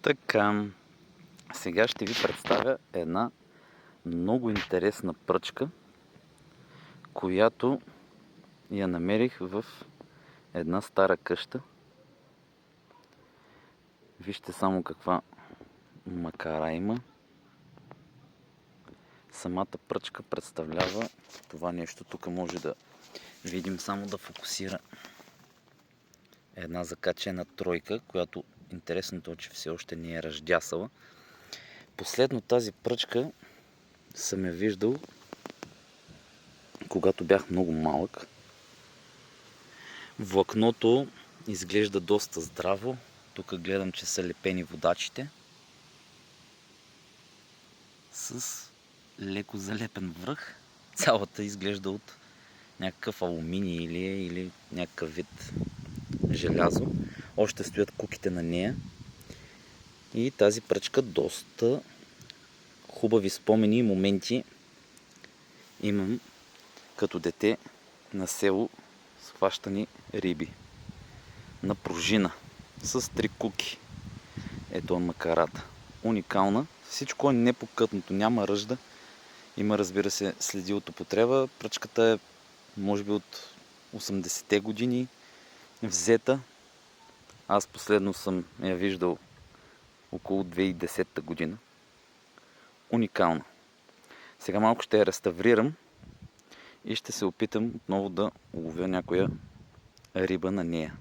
Така, сега ще ви представя една много интересна пръчка, която я намерих в една стара къща. Вижте само каква макара има. Самата пръчка представлява това нещо. Тук може да видим, само да фокусира, една закачена тройка, която интересното е, че все още не е ръждясала. Последно тази пръчка съм я виждал, когато бях много малък. Влакното изглежда доста здраво. Тук гледам, че са лепени водачите с леко залепен връх. Цялата изглежда от някакъв алуминий или някакъв вид желязо. Още стоят куките на нея. И тази пръчка доста хубави спомени и моменти имам като дете на село с хващани риби на пружина с 3 куки. Ето е макарата. Уникална. Всичко е непокътнато, няма ръжда. Има, разбира се, следи от употреба. Пръчката е може би от 80-те години взета. Аз последно съм я виждал около 2010 година. Уникална. Сега малко ще я реставрирам и ще се опитам отново да уловя някоя риба на нея.